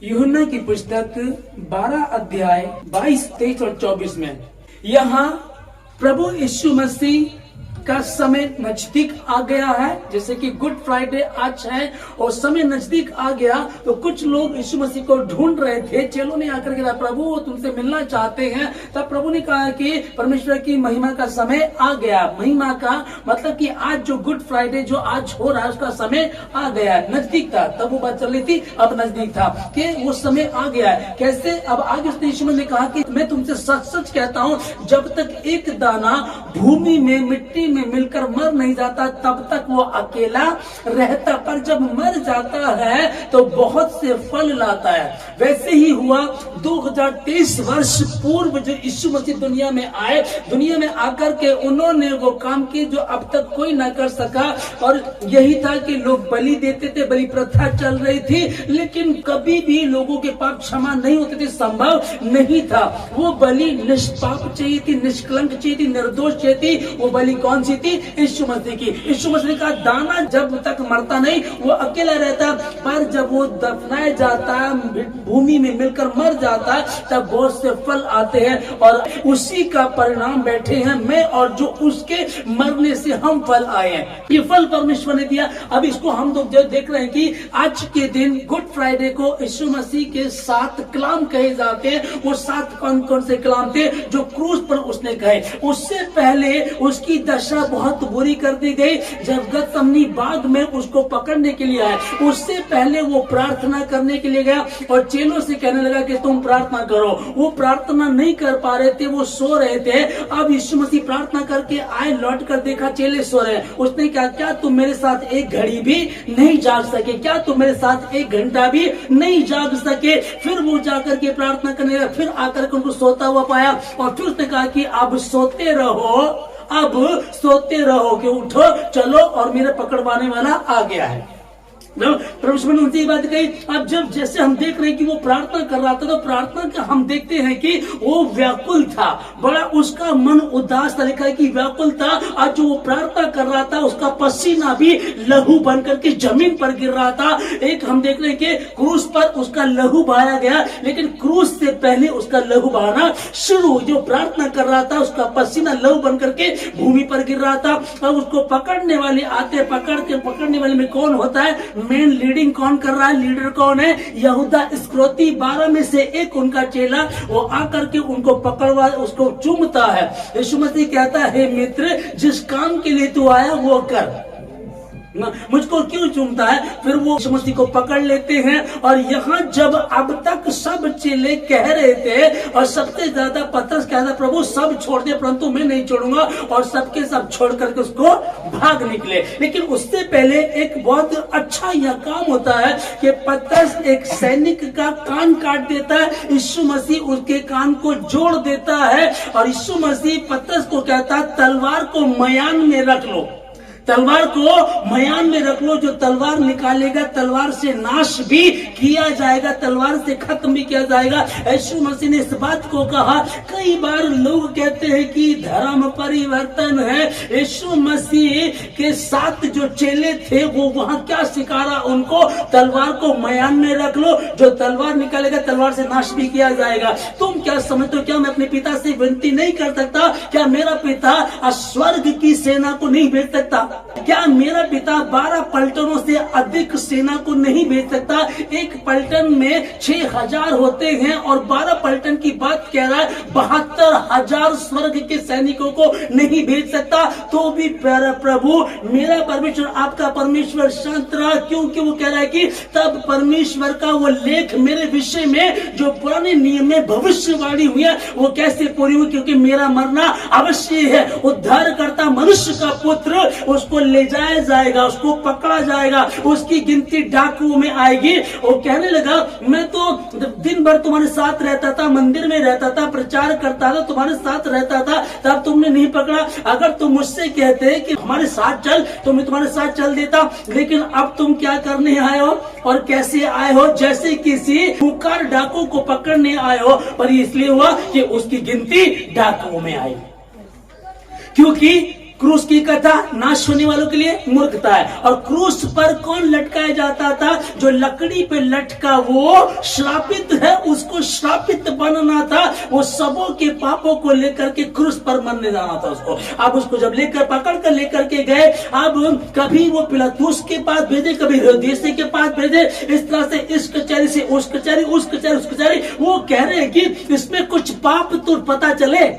यूहन्ना की पुस्तक 12 अध्याय 22, 23 और 24 में यहाँ प्रभु यीशु मसीह का समय नजदीक आ गया है। जैसे कि गुड फ्राइडे आज है और समय नजदीक आ गया, तो कुछ लोग यीशु मसीह को ढूंढ रहे थे। चेलों ने आकर के कहा, प्रभु वो तुमसे मिलना चाहते हैं। तब प्रभु ने कहा कि परमेश्वर की महिमा का समय आ गया। महिमा का मतलब कि आज जो गुड फ्राइडे जो आज हो रहा है उसका समय आ गया है, नजदीक था। तब वो बात चल रही थी, अब नजदीक था कि वो समय आ गया है। कैसे? अब आगे उसने यीशु ने कहा कि मैं तुमसे सच सच कहता हूँ, जब तक एक दाना भूमि में मिट्टी में मिलकर मर नहीं जाता तब तक वो अकेला रहता, पर जब मर जाता है तो बहुत से फल लाता है। वैसे ही हुआ 2023 वर्ष पूर्व जो यीशु मसीह दुनिया में आए, दुनिया में आकर के उन्होंने वो काम किए जो अब तक कोई ना कर सका। और यही था कि लोग बलि देते थे, बलि प्रथा चल रही थी, लेकिन कभी भी लोगों के पाप क्षमा नहीं होते थे, संभव नहीं था। वो बलि निष्पाप चाहिए थी, निष्कलंक चाहिए थी, निर्दोष चाहिए थी। वो बलि कौन सी थी? यीशु मसीह की। यीशु मसीह का दाना जब तक मरता नहीं वो अकेला रहता, पर जब वो दफनाया जाता है, भूमि में मिलकर मर जाता है, तब बहुत से फल आते हैं और उसी का परिणाम बैठे हैं मैं और जो उसके मरने से हम फल आए हैं। ये फल परमेश्वर ने दिया। अब इसको हम लोग देख रहे हैं कि आज के दिन गुड फ्राइडे को यीशु मसीह के 7 कलाम कहे जाते हैं। वो 7 कौन कौन से कलाम थे जो क्रूस पर उसने कहे। उससे पहले उसकी दशा बहुत बुरी कर दी गई जब गतसमनी बाग में उसको पकड़ने के लिए आए। उससे पहले वो प्रार्थना करने के लिए गया और चेलों से कहने लगा कि तुम प्रार्थना करो। वो प्रार्थना नहीं कर पा रहे थे, वो सो रहे थे। अब यीशु मसीह प्रार्थना करके आए, लौट कर देखा चेले सो रहे हैं। उसने कहा, क्या तुम मेरे साथ एक घड़ी भी नहीं जाग सके? क्या तुम मेरे साथ 1 घंटा भी नहीं जाग सके? फिर वो जाकर के प्रार्थना करने लगा, फिर आकर के उनको सोता हुआ पाया और फिर उसने कहा कि अब सोते रहो, अब सोते रहो कि उठो चलो और मेरे पकड़वाने वाला आ गया है। परमेश्वर ने उनसे ये बात कही। अब जब जैसे हम देख रहे हैं कि वो प्रार्थना कर रहा था, तो प्रार्थना का हम देखते हैं कि वो व्याकुल था, बड़ा उसका मन उदास था। लिखा है कि व्याकुल था। आज जो वो प्रार्थना कर रहा था उसका पसीना भी लहू बन करके जमीन पर गिर रहा था। एक हम देख रहे हैं कि क्रूस पर उसका लहू बहाया गया, लेकिन क्रूस से पहले उसका लहू बहाना शुरू। जो प्रार्थना कर रहा था उसका पसीना लहू बन करके भूमि पर गिर रहा था। अब उसको पकड़ने वाले आते, पकड़ने वाले में कौन होता है? मेन लीडिंग कौन कर रहा है? लीडर कौन है? यहूदा इस्करियोती, 12 में से एक उनका चेला। वो आकर के उनको पकड़वा उसको चूमता है। यीशु मसीह कहता है, हे मित्र, जिस काम के लिए तू आया वो कर, मुझको क्यों चूमता है? फिर वो यीशु मसीह को पकड़ लेते हैं। और यहाँ जब अब तक सब चेले कह रहे थे और सबसे ज्यादा पतरस कहता, प्रभु सब छोड़ दे परंतु मैं नहीं छोड़ूंगा, और सबके सब छोड़ करके उसको भाग निकले। लेकिन उससे पहले एक बहुत अच्छा यह काम होता है कि पतरस एक सैनिक का कान काट देता है, यीशु मसीह उसके कान को जोड़ देता है और यीशु मसीह पतरस को कहता, तलवार को मयान में रख लो, तलवार को मयान में रख लो। जो तलवार निकालेगा तलवार से नाश भी किया जाएगा, तलवार से खत्म भी किया जाएगा। यीशु मसीह ने इस बात को कहा। कई बार लोग कहते हैं कि धर्म परिवर्तन है। यीशु मसीह के 7 जो चेले थे वो वहां क्या सिखा रहा उनको? तलवार को मयान में रख लो, जो तलवार निकालेगा तलवार से नाश भी किया जाएगा। तुम क्या समझते हो? क्या मैं अपने पिता से विनती नहीं कर सकता? क्या मेरा पिता स्वर्ग की सेना को नहीं भेज सकता? क्या मेरा पिता 12 पलटनों से अधिक सेना को नहीं भेज सकता? एक पलटन में 6000 होते हैं और 12 पलटन की बात कह रहा है, 72,000 स्वर्ग के सैनिकों को नहीं भेज सकता? तो भी प्रभु मेरा परमेश्वर, आपका परमेश्वर शांत रहा, क्योंकि वो कह रहा है कि तब परमेश्वर का वो लेख मेरे विषय में जो पुराने नियम में भविष्यवाणी हुई है वो कैसे पूरी हुई? क्योंकि मेरा मरना अवश्य है। उद्धारकर्ता मनुष्य का पुत्र, उसको ले जाया जाएगा, उसको पकड़ा जाएगा, उसकी गिनती डाकुओं में आएगी। वो कहने लगा, मैं तो दिन भर तुम्हारे साथ रहता था, मंदिर में रहता था, प्रचार करता था, तुम्हारे साथ रहता था, तब तुमने नहीं पकड़ा। अगर तुम मुझसे कहते कि हमारे साथ चल तो मैं तुम्हारे साथ चल देता, लेकिन अब तुम क्या करने आए हो और कैसे आए हो? जैसे किसी पुकार डाकू को पकड़ने आए हो, पर इसलिए हुआ कि उसकी गिनती डाकुओं में आई। क्योंकि क्रूस की कथा नाश होने वालों के लिए मूर्खता है। और क्रूस पर कौन लटकाया जाता था? जो लकड़ी पे लटका वो श्रापित है, उसको श्रापित बनना था। वो सबों के पापों को लेकर के क्रूस पर मरने जाना था उसको। अब उसको जब लेकर पकड़ कर लेकर के गए, अब कभी वो पिलातुस के पास भेजे, कभी हेरोदेस के पास भेजे, इस तरह से इस कचहरी से उस कचहरी, उस कचहरी उस कचहरी। वो कह रहे हैं कि इसमें कुछ पाप तो पता चले।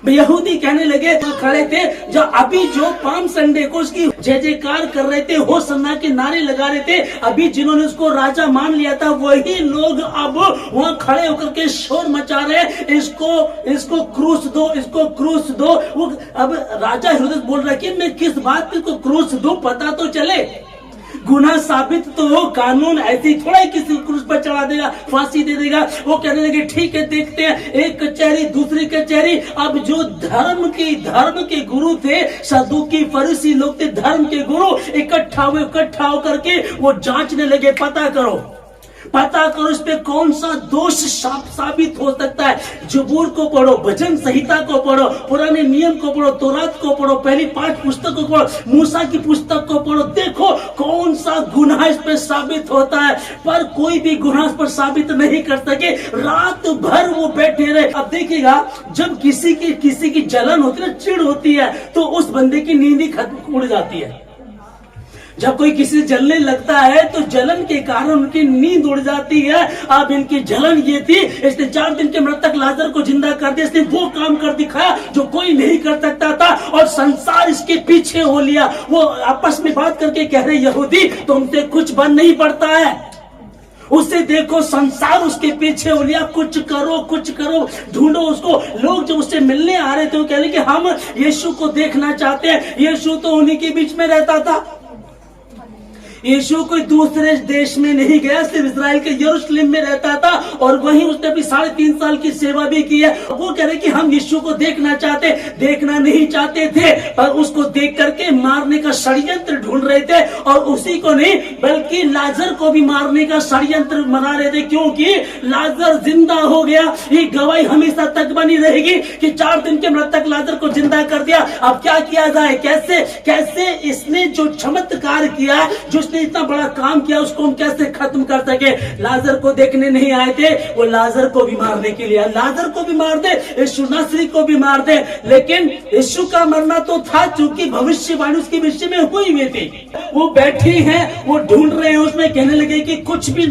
यहूदी कहने लगे, खड़े थे जो अभी जो पाम संडे को उसकी जय जयकार कर रहे थे, होसन्ना के नारे लगा रहे थे, अभी जिन्होंने उसको राजा मान लिया था वही लोग अब वहां खड़े होकर के शोर मचा रहे हैं, इसको क्रूस दो, इसको क्रूस दो। वो अब राजा हेरोदेस बोल रहा है कि मैं किस बात पे इसको क्रूस दूं, पता तो चले। गुनाह साबित तो हो, कानून ऐसे ही थोड़ा ही किसी क्रूस पर चढ़ा देगा, फांसी दे देगा। वो कहने लगे ठीक है, देखते हैं, एक कचहरी दूसरी कचहरी। अब जो धर्म के गुरु थे, सदूकी फरीसी लोग थे, धर्म के गुरु इकट्ठा होकर के वो जांचने लगे, पता करो इस पे कौन सा दोष साबित हो सकता है। जबूर को पढ़ो, भजन संहिता को पढ़ो, पुराने नियम को पढ़ो, तौरात को पढ़ो, पहली 5 पुस्तक को पढ़ो, मूसा की पुस्तक को पढ़ो, देखो कौन सा गुनाह इस पे साबित होता है। पर कोई भी गुनाह इस पर साबित नहीं कर सके। रात भर वो बैठे रहे। अब देखिएगा, जब किसी की जलन होती है, चिढ़ होती है, तो उस बंदे की नींद ही खत्म उड़ जाती है। जब कोई किसी जलने लगता है तो जलन के कारण उनकी नींद उड़ जाती है। अब इनकी जलन ये थी, इसने 4 दिन के मृतक लाजर को जिंदा कर दिया, इसने वो काम कर दिखाया जो कोई नहीं कर सकता था, और संसार इसके पीछे हो लिया। वो आपस में बात करके कह रहे, यहूदी तुमसे कुछ बन नहीं पड़ता है, उसे देखो, संसार उसके पीछे हो लिया, कुछ करो, ढूंढो उसको। लोग जो उससे मिलने आ रहे थे वो कह रहे कि हम यीशु को देखना चाहते हैं। यीशु तो उन्हीं के बीच में रहता था। यीशु कोई दूसरे देश में नहीं गया, सिर्फ इजराइल के यरूशलेम में रहता था, और वहीं उसने अपनी 3.5 साल की सेवा भी की है। वो कह रहे कि हम यीशु को देखना नहीं चाहते थे, पर उसको देख करके मारने का षड्यंत्र ढूंढ रहे थे। और उसी को नहीं बल्कि लाजर को भी मारने का षड्यंत्र बना रहे थे, क्योंकि लाजर जिंदा हो गया। ये गवाही हमेशा तक बनी रहेगी कि 4 दिन के मृतक लाजर को जिंदा कर दिया। अब क्या किया जाए, कैसे इसने जो चमत्कार किया, जो इतना बड़ा काम किया, उसको हम कैसे खत्म कर सके। लाजर को देखने नहीं आए थे, वो लाजर को भी मारने के लिए, लाजर को भी मार दे, यीशु नासरी को भी मार दे। लेकिन यीशु का मरना तो था, चूंकि भविष्यवाणी उसके विषय में हुई हुई थी। वो बैठी हैं, वो ढूंढ रहे हैं, उसमें कहने लगे कि कुछ भी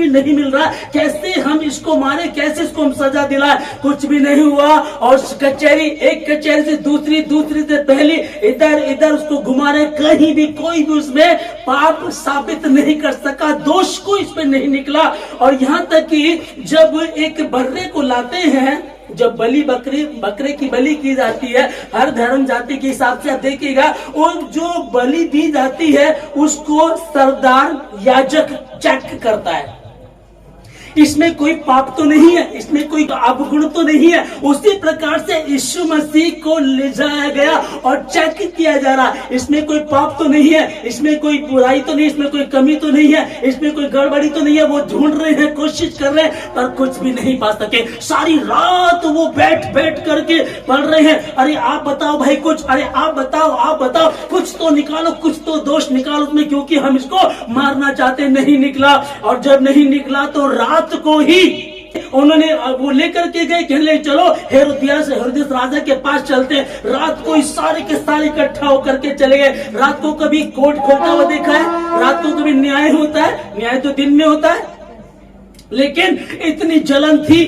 नहीं मिल रहा, कैसे हम इसको मारे, कैसे इसको हम सजा दिलाए। कुछ भी नहीं हुआ। और एक कचहरी से दूसरी से पहली, इधर उसको घुमा रहे, कहीं भी कोई भी उसमें पाप साबित नहीं कर सका, दोष को इस पे नहीं निकला। और यहाँ तक कि जब एक बर्रे को लाते हैं, जब बकरे की बलि की जाती है, हर धर्म जाति के हिसाब से आप देखिएगा, और जो बलि दी जाती है उसको सरदार याजक चेक करता है, इसमें कोई पाप तो नहीं है, इसमें कोई अवगुण तो नहीं है। उसी प्रकार से यीशु मसीह को ले जाया गया और चेक किया जा रहा, इसमें कोई पाप तो नहीं है, इसमें कोई बुराई तो नहीं, इसमें कोई कमी तो नहीं है, इसमें कोई गड़बड़ी तो नहीं है। वो ढूंढ रहे हैं, कोशिश कर रहे हैं, पर कुछ भी नहीं पा सके। सारी रात वो बैठ करके पढ़ रहे हैं, अरे आप बताओ भाई कुछ, अरे आप बताओ कुछ तो निकालो, कुछ तो दोष निकालो उसमें, क्योंकि हम इसको मारना चाहते। नहीं निकला। और जब नहीं निकला तो रात को ही उन्होंने वो लेकर के गए, कहने लगे चलो हेरोदियास राजा के पास चलते हैं। रात को सारे के सारे इकट्ठा होकर के चले गए। रात को कभी कोर्ट खोलता हुआ देखा है? रात को कभी न्याय होता है? न्याय तो दिन में होता है। लेकिन इतनी जलन थी,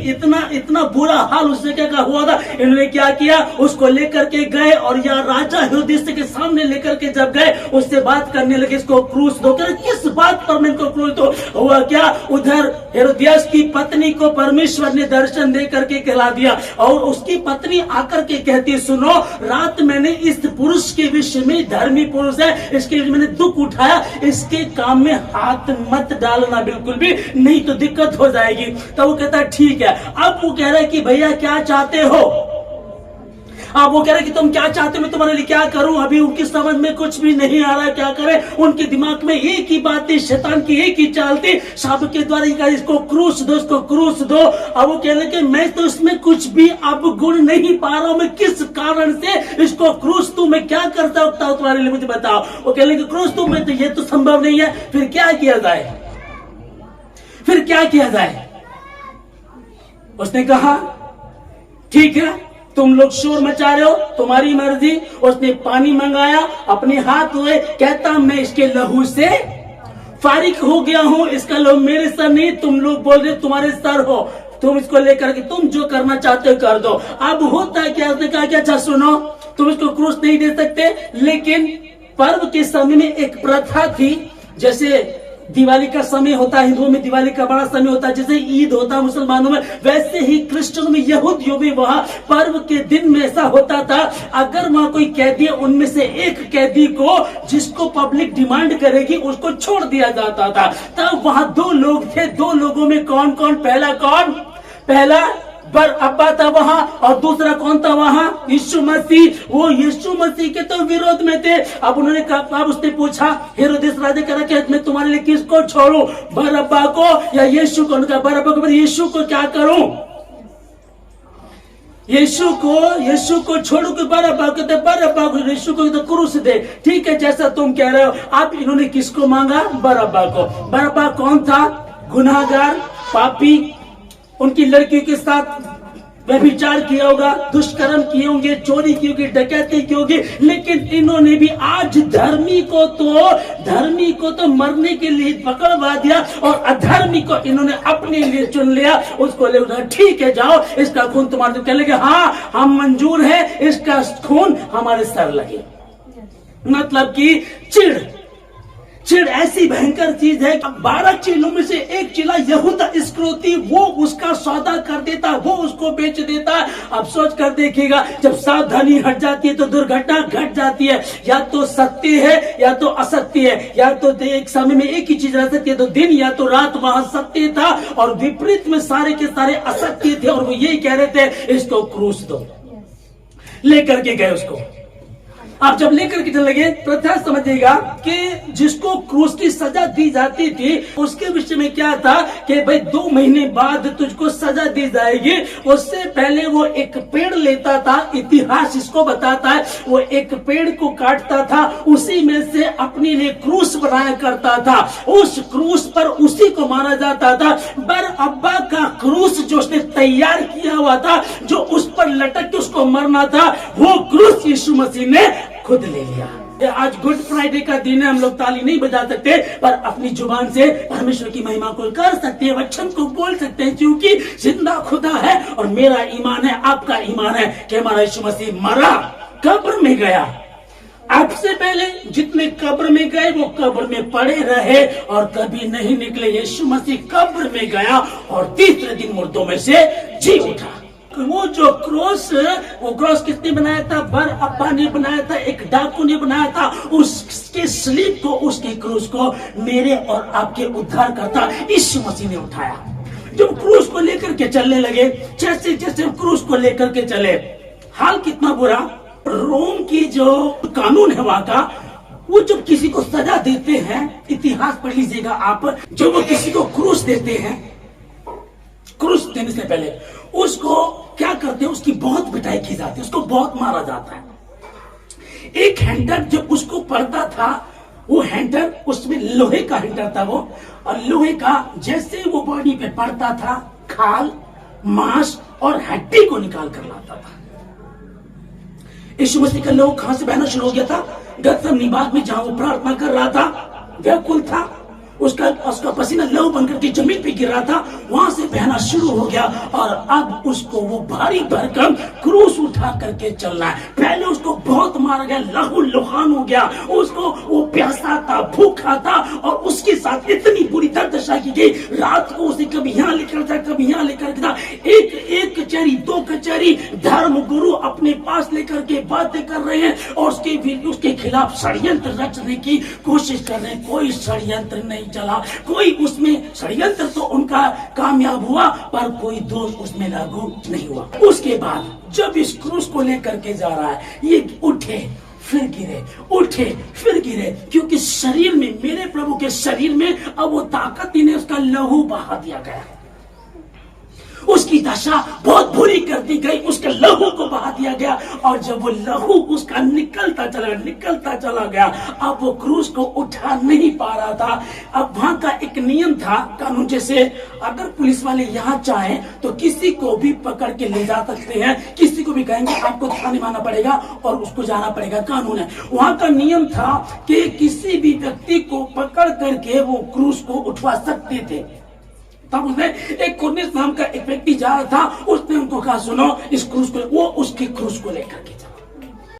इतना बुरा हाल उससे क्या हुआ था। इन्होंने क्या किया, उसको लेकर के गए और यहाँ राजा हेरोदेस के सामने लेकर के जब गए, उससे बात करने लगे, इसको क्रूस दो। किस बात पर मैं इनको क्रूस दो? हुआ क्या, उधर हेरोदियास की पत्नी को परमेश्वर ने दर्शन दे करके कहला दिया, और उसकी पत्नी आकर के कहती, सुनो, रात मैंने इस पुरुष के विषय में, धर्मी पुरुष है, इसके विषय मैंने दुख उठाया, इसके काम में हाथ मत डालना बिल्कुल भी, नहीं तो दिक्कत हो जाएगी। तो वो कहता है ठीक है। अब वो कह रहा है कि भैया क्या चाहते हो? आप वो कह रहे कि तुम क्या चाहते हो, मैं तुम्हारे लिए क्या करूं, अभी उनकी समझ में कुछ भी नहीं आ रहा क्या करें। उनके दिमाग में एक ही बात थी, शैतान की एक ही चाल थी, शाप के द्वारा इसको क्रूस दो, इसको क्रूस दो। अब वो कह रहे कि मैं तो इसमें कुछ भी अब गुण नहीं पा रहा हूं, मैं किस कारण से इसको क्रूस दूं, मैं क्या कर सकता हूं तुम्हारे लिए, मुझे बताओ। वो कह रहे कि क्रूस दूं मैं, तो ये तो संभव नहीं है, फिर क्या किया जाए, फिर क्या किया जाए। उसने कहा ठीक है, तुम लोग शोर मचा रहे हो, तुम्हारी मर्जी। उसने पानी मंगाया, अपने हाथ धोए, कहता मैं इसके लहू से फारिग हो गया हूं, इसका लहू मेरे सर नहीं, तुम लोग बोल रहे तुम्हारे सर हो, तुम इसको लेकर के तुम जो करना चाहते हो कर दो। अब होता है क्या, उसने कहा कि अच्छा सुनो, तुम इसको क्रूस नहीं दे सकते, लेकिन पर्व के समय में एक प्रथा थी, जैसे दिवाली का समय होता है, हिंदुओं में दिवाली का बड़ा समय होता है, जैसे ईद होता है मुसलमानों में, वैसे ही क्रिश्चियनों में, यहूदियों में वहां पर्व के दिन में ऐसा होता था, अगर वहां कोई कैदी है, उनमें से एक कैदी को जिसको पब्लिक डिमांड करेगी उसको छोड़ दिया जाता था। तब वहां दो लोग थे, दो लोगों में कौन कौन, पहला कौन, पहला बर अब्बा था वहां, और दूसरा कौन था वहां, यीशु मसीह। वो यीशु मसीह के तो विरोध में थे। अब उन्होंने कहा, अब उसने पूछा, हेरोदेस राजा कह रहा कि मैं तुम्हारे लिए किसको छोड़ूं, बर अब्बा को या यीशु को। उन्होंने कहा बर अब्बा को, यीशु को क्या करूं, यीशु को छोड़ू कि बर अब्बा को, बर अब्बा को, यीशु को तो क्रूस दे। ठीक है, जैसा तुम कह रहे हो। अब इन्होंने किसको मांगा, बर अब्बा को। बर अब्बा कौन था, गुनाहगार, पापी, उनकी लड़कियों के साथ व्यभिचार किया होगा, दुष्कर्म किए होंगे, चोरी की होगी, डकैती की होगी, लेकिन इन्होंने भी आज धर्मी को तो मरने के लिए पकड़वा दिया, और अधर्मी को इन्होंने अपने लिए चुन लिया। उसको ले, ठीक है जाओ, इसका खून तुम्हारे, कह लगे हाँ हम मंजूर है, इसका खून हमारे सर लगे। मतलब कि चिड़ ऐसी भयंकर चीज है। 12 चेलों में से एक चेला यहूदा इस्करियोती, वो उसका सौदा कर देता, वो उसको बेच देता। अब सोच कर देखिएगा, जब सावधानी हट जाती है तो दुर्घटना घट जाती है। या तो सत्य है या तो असत्य है, या तो एक समय में एक ही चीज रह सकती है, तो दिन या तो रात। वहां सत्य था और विपरीत में सारे के सारे असत्य थे, और वो यही कह रहे थे इसको क्रूस दो। लेकर के गए उसको। आप जब लेकर के चले लगे, प्रथा समझिएगा कि जिसको क्रूस की सजा दी जाती थी, उसके विषय में क्या था कि भाई 2 महीने बाद तुझको सजा दी जाएगी। उससे पहले वो एक पेड़ लेता था, इतिहास इसको बताता है, वो एक पेड़ को काटता था, उसी में से अपने लिए क्रूस बनाया करता था, उस क्रूस पर उसी को मारा जाता था। बर अब्बा का क्रूस जो उसने तैयार किया हुआ था, जो उस पर लटक के उसको मरना था, वो क्रूस यीशु मसीह ने खुद ले लिया। आज गुड फ्राइडे का दिन है, हम लोग ताली नहीं बजा सकते, पर अपनी जुबान से परमेश्वर की महिमा को कर सकते हैं, वचन को बोल सकते हैं, क्योंकि जिंदा खुदा है। और मेरा ईमान है, आपका ईमान है कि हमारा यीशु मसीह मरा, कब्र में गया। आपसे पहले जितने कब्र में गए वो कब्र में पड़े रहे और कभी नहीं निकले। यीशु मसीह कब्र में गया और तीसरे दिन मुर्दों में से जी उठा। वो जो क्रॉस किसने बनाया था, बर अब्बा ने बनाया था, एक डाकू ने बनाया था। उसके स्लीप को, उसके क्रूस को मेरे और आपके उद्धारकर्ता यीशु मसीह ने उठाया। जब क्रूस को लेकर के चलने लगे, जैसे जैसे क्रूस को लेकर के चले, हाल कितना बुरा। रोम की जो कानून है वहां का, वो जब किसी को सजा देते हैं, इतिहास पढ़ लीजिएगा आप, जब वो किसी को क्रूस देते हैं, क्रूस देने से पहले उसको क्या करते हैं, उसकी बहुत पिटाई की जाती है, उसको बहुत मारा जाता है। एक हैंडर जब उसको पड़ता था, वो हैंडर, उसमें लोहे का हैंडर था वो, और लोहे का जैसे वो बॉडी पे पड़ता था, खाल, मांस और हड्डी को निकाल कर लाता था। यीशु मसीह का लहू कहां से बहना शुरू हो गया था, गतसमनी बाग में, जहां वो प्रार्थना कर रहा था, व्याकुल था, उसका पसीना लहू बनकर के जमीन पे गिर रहा था, वहां से बहना शुरू हो गया। और अब उसको वो भारी भरकम क्रूस उठा करके चलना है। पहले उसको बहुत मारा गया, लहू लुहान हो गया, उसको वो प्यासा था, भूखा था, और उसके साथ इतनी बुरी दशा की गई। रात को उसे कभी यहाँ लेकर था, कभी यहाँ लेकर था, एक कचहरी, 2 कचहरी, धर्म गुरु अपने पास लेकर के बातें कर रहे हैं और उसके खिलाफ षड्यंत्र रचने की कोशिश कर रहे हैं। कोई षड्यंत्र नहीं चला, कोई उसमें षड्यंत्र तो उनका कामयाब हुआ पर कोई दोष उसमें लागू नहीं हुआ। उसके बाद जब इस क्रूस को लेकर के जा रहा है, ये उठे फिर गिरे, उठे फिर गिरे, क्योंकि शरीर में, मेरे प्रभु के शरीर में अब वो ताकत ही नहीं, उसका लहू बहा दिया गया, उसकी दशा बहुत बुरी कर दी गई, उसके लहू को बहा दिया गया। और जब वो लहू उसका निकलता चला गया, अब वो क्रूस को उठा नहीं पा रहा था। अब वहां का एक नियम था, कानून, जैसे अगर पुलिस वाले यहाँ चाहें तो किसी को भी पकड़ के ले जा सकते हैं, किसी को भी कहेंगे आपको थाने आना पड़ेगा और उसको जाना पड़ेगा, कानून है। वहां का नियम था कि किसी भी व्यक्ति को पकड़ करके वो क्रूस को उठवा सकते थे। तब उसने एक कुर्निस नाम का एक व्यक्ति जा रहा था, उसने उनको कहा सुनो इस क्रूस को, वो उसकी क्रूस को लेकर